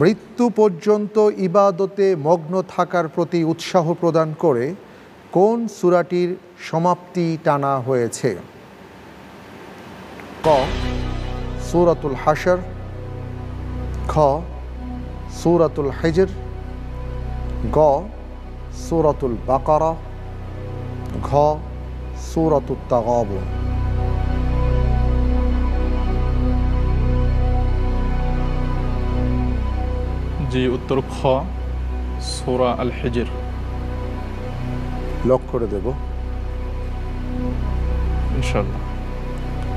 মৃত্যু পর্যন্ত ইবাদতে মগ্ন থাকার প্রতি উৎসাহ প্রদান করে কোন সূরাটির সমাপ্তি টানা হয়েছে? ক সূরাতুল হাশর, খ সূরাতুল হিজর, গ সূরাতুল বাকারা, ঘ সূরাতুত তাগাবুন। জি, উত্তর খ সূরা আল হিজর। লক করে দেব ইনশাআল্লাহ।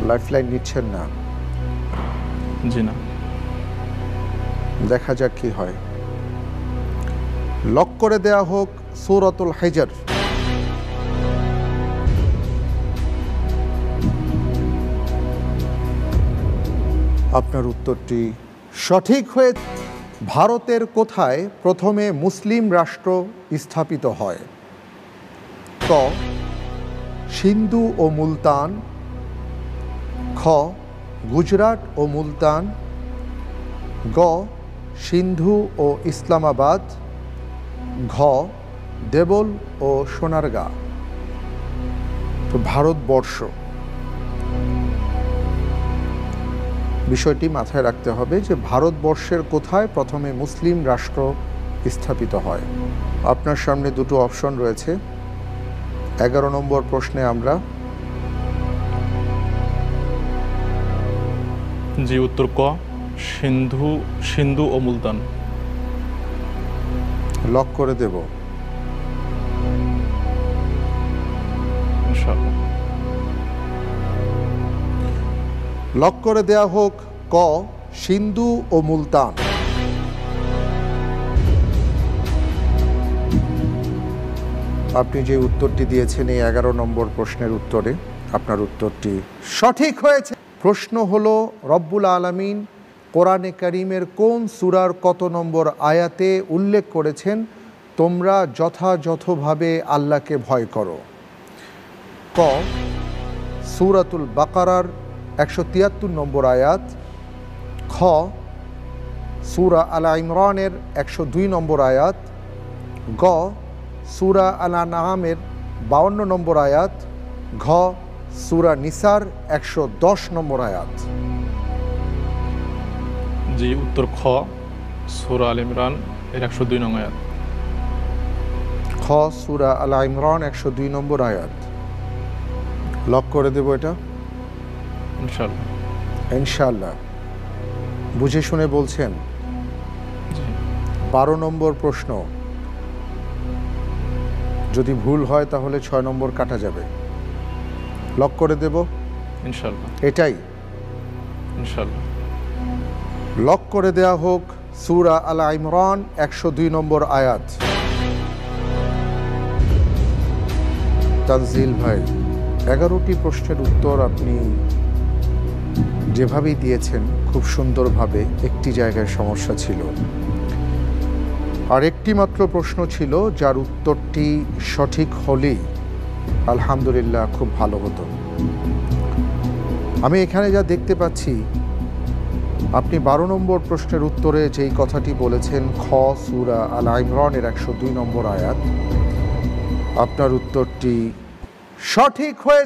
লাইফলাইন নিচ্ছেন না? জি না। দেখা যাক কি হয়। লক করে দেয়া হোক সূরাতুল হিজর। আপনার উত্তরটি সঠিক হয়েছে। ভারতের কোথায় প্রথমে মুসলিম রাষ্ট্র স্থাপিত হয়? ক সিন্ধু ও মুলতান, খ গুজরাট ও মুলতান, গ সিন্ধু ও ইসলামাবাদ, ঘ দেবল ও সোনারগাঁ। তো ভারতবর্ষ, বিষয়টি মাথায় রাখতে হবে যে ভারতবর্ষের কোথায় প্রথমে মুসলিম রাষ্ট্র স্থাপিত হয়। আপনার সামনে দুটো অপশন রয়েছে। 11 নম্বর প্রশ্নে আমরা জি, উত্তর ক সিন্ধু ও মুলতান। লক করে দেব ইনশাআল্লাহ। লক করে দেয়া হোক ক সিন্ধু ও মুলতান। আপনি যে উত্তরটি দিয়েছেন এই 11 নম্বর প্রশ্নের উত্তরে, আপনার উত্তরটি সঠিক হয়েছে। প্রশ্ন হলো, রব্বুল আলামিন কোরআনে কারীমের কোন সূরার কত নম্বর আয়াতে উল্লেখ করেছেন তোমরা যথাযথভাবে আল্লাহকে ভয় করো? ক সূরাতুল বাকারার 173 নম্বর আয়াত, খ সূরা আল ইমরানের 102 নম্বর আয়াত, গ সূরা আল আনআমের 52 নম্বর আয়াত, ঘ সূরা নিসার 110 নম্বর আয়াত। জি, উত্তর খ সূরা আল ইমরান এর 102 নং আয়াত। খ সূরা আল ইমরান 102 নম্বর আয়াত। লক করে দেব এটা ইনশাআল্লাহ। ইনশাআল্লাহ। বুঝে শুনে বলছেন? 12 নম্বর প্রশ্ন, যদি ভুল হয় তাহলে 6 নম্বর কাটা যাবে। লক করে দেব ইনশাআল্লাহ। এটাই ইনশাআল্লাহ। লক করে দেয়া হোক সূরা আল ইমরান 102 নম্বর আয়াত। তানজিল ভাই, 11টি প্রশ্নের উত্তর আপনি যেভাবেই দিয়েছেন খুব সুন্দরভাবে। একটি জায়গায় সমস্যা ছিল, আর একটি মাত্র প্রশ্ন ছিল যার উত্তরটি সঠিক হলেই আলহামদুলিল্লাহ খুব ভালো হতো। আমি এখানে যা দেখতে পাচ্ছি, আপনি 12 নম্বর প্রশ্নের উত্তরে যেই কথাটি বলেছেন খ সূরা আল ইমরানের 102 নম্বর আয়াত, আপনার উত্তরটি সঠিক হয়েছে।